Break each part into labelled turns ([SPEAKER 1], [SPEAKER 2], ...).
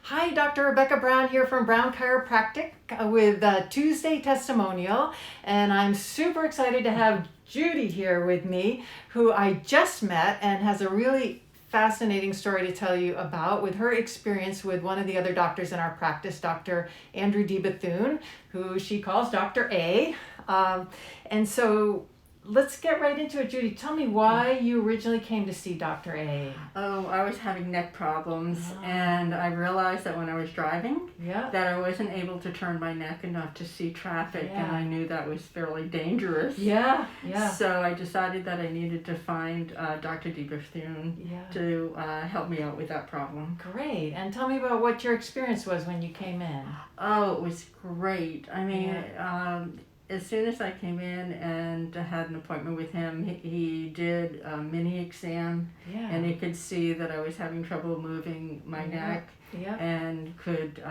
[SPEAKER 1] Hi, Dr. Rebecca Brown here from Brown Chiropractic with Tuesday Testimonial, and I'm super excited to have Judy here with me, who I just met and has a really fascinating story to tell you about with her experience with one of the other doctors in our practice, Dr. Andrew D. Bethune, who she calls Dr. A. And so let's get right into it. Judy, tell me why you originally came to see Dr. A.
[SPEAKER 2] Oh, I was having neck problems, and I realized that when I was driving, that I wasn't able to turn my neck enough to see traffic, and I knew that was fairly dangerous. So I decided that I needed to find Dr. D. Bethune to help me out with that problem.
[SPEAKER 1] Great. And tell me about what your experience was when you came in.
[SPEAKER 2] Oh, it was great. I mean, as soon as I came in and had an appointment with him, he did a mini exam, and he could see that I was having trouble moving my neck, and could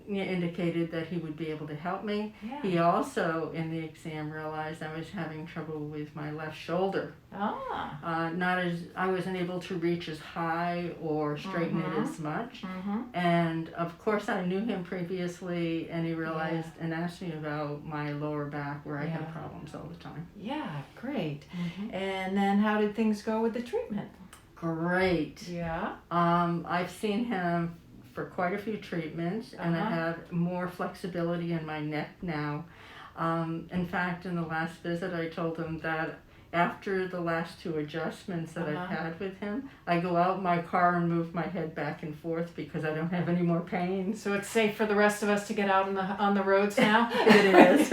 [SPEAKER 2] indicated that he would be able to help me. He also, in the exam, realized I was having trouble with my left shoulder. I wasn't able to reach as high or straighten it as much. And of course I knew him previously, and he realized and asked me about my lower back, where I had problems all the time.
[SPEAKER 1] Yeah, great. And then how did things go with the treatment?
[SPEAKER 2] Great. I've seen him for quite a few treatments, and I have more flexibility in my neck now. In fact, in the last visit, I told him that after the last two adjustments that I've had with him, I go out in my car and move my head back and forth because I don't have any more pain.
[SPEAKER 1] So it's safe for the rest of us to get out on the roads now?
[SPEAKER 2] It is.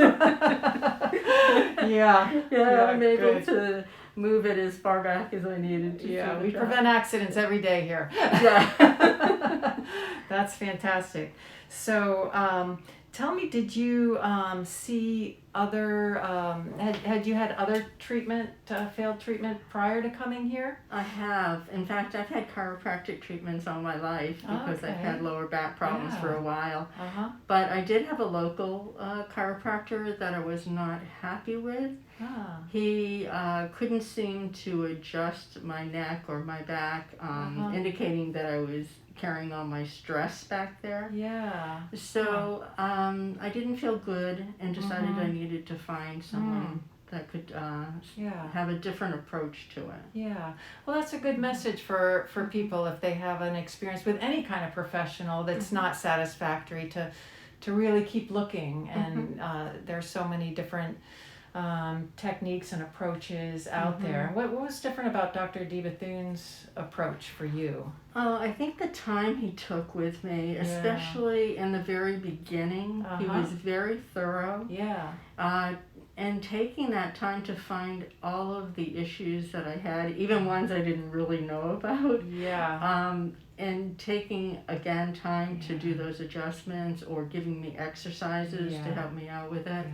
[SPEAKER 2] I'm able
[SPEAKER 1] good.
[SPEAKER 2] to move it as far back as I needed to.
[SPEAKER 1] Yeah, we prevent accidents every day here. That's fantastic. So tell me, did you see other, had you had other treatment, failed treatment prior to coming here?
[SPEAKER 2] I have. In fact, I've had chiropractic treatments all my life because I've had lower back problems for a while. But I did have a local chiropractor that I was not happy with. He couldn't seem to adjust my neck or my back, indicating that I was carrying all my stress back there. So I didn't feel good and decided I needed to find someone that could have a different approach to it.
[SPEAKER 1] Well, that's a good message for people if they have an experience with any kind of professional that's not satisfactory, to really keep looking. And there's so many different techniques and approaches out there. What was different about Dr. D. Bethune's approach for you?
[SPEAKER 2] Oh, I think the time he took with me, especially in the very beginning, he was very thorough. And taking that time to find all of the issues that I had, even ones I didn't really know about. And taking, again, time to do those adjustments or giving me exercises to help me out with it.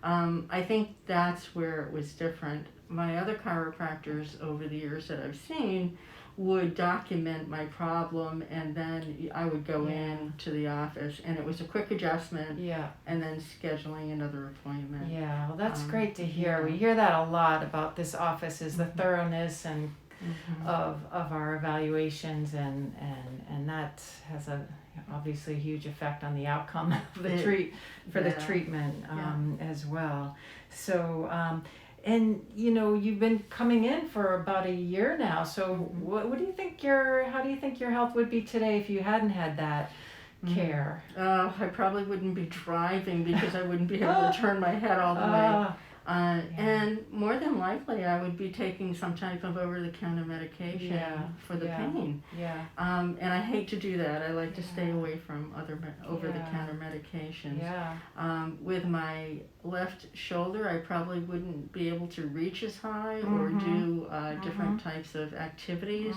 [SPEAKER 2] I think that's where it was different. My other chiropractors over the years that I've seen would document my problem, and then I would go in to the office, and it was a quick adjustment, and then scheduling another appointment.
[SPEAKER 1] Well, that's great to hear. We hear that a lot about this office, is the thoroughness and of our evaluations, and that has obviously a huge effect on the outcome of the treatment as well. So and you've been coming in for about a year now, so what do you think how do you think your health would be today if you hadn't had that care?
[SPEAKER 2] I probably wouldn't be driving because I wouldn't be able to turn my head all the way. And more than likely I would be taking some type of over-the-counter medication for the pain. And I hate to do that. I like to stay away from other over-the-counter medications. With my left shoulder, I probably wouldn't be able to reach as high or do different types of activities.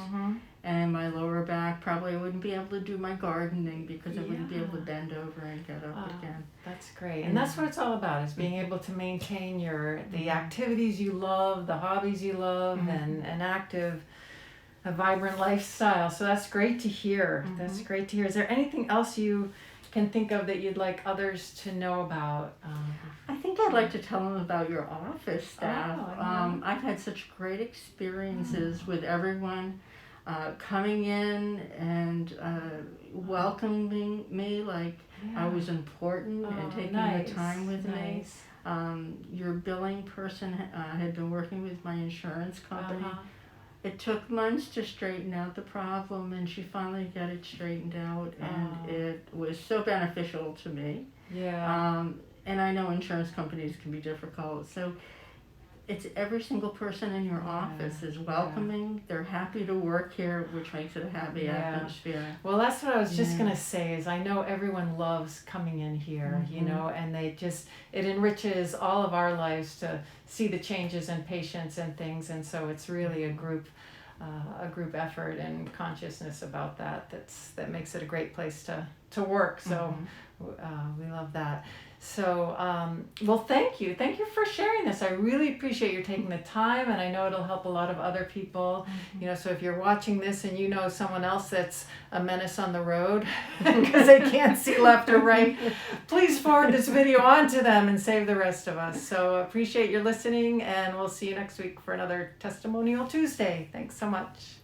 [SPEAKER 2] And my lower back, probably I wouldn't be able to do my gardening because I wouldn't be able to bend over and get up again.
[SPEAKER 1] That's great. And that's what it's all about, is being able to maintain the activities you love, the hobbies you love, and a vibrant lifestyle. So that's great to hear. That's great to hear. Is there anything else you can think of that you'd like others to know about?
[SPEAKER 2] I think I'd like to tell them about your office staff. I've had such great experiences with everyone coming in and welcoming me like I was important and taking the time with me. Your billing person had been working with my insurance company. It took months to straighten out the problem, and she finally got it straightened out, and it was so beneficial to me. And I know insurance companies can be difficult, so it's every single person in your office is welcoming. They're happy to work here, which makes it a happy atmosphere.
[SPEAKER 1] Well, that's what I was just going to say is I know everyone loves coming in here, you know, and it enriches all of our lives to see the changes in patients and things. And so it's really a group effort and consciousness about that makes it a great place to work. So we love that. So, well, thank you. Thank you for sharing this. I really appreciate you taking the time, and I know it'll help a lot of other people. You know, so if you're watching this and you know someone else that's a menace on the road because they can't see left or right, please forward this video on to them and save the rest of us. So appreciate your listening, and we'll see you next week for another Testimonial Tuesday. Thanks so much.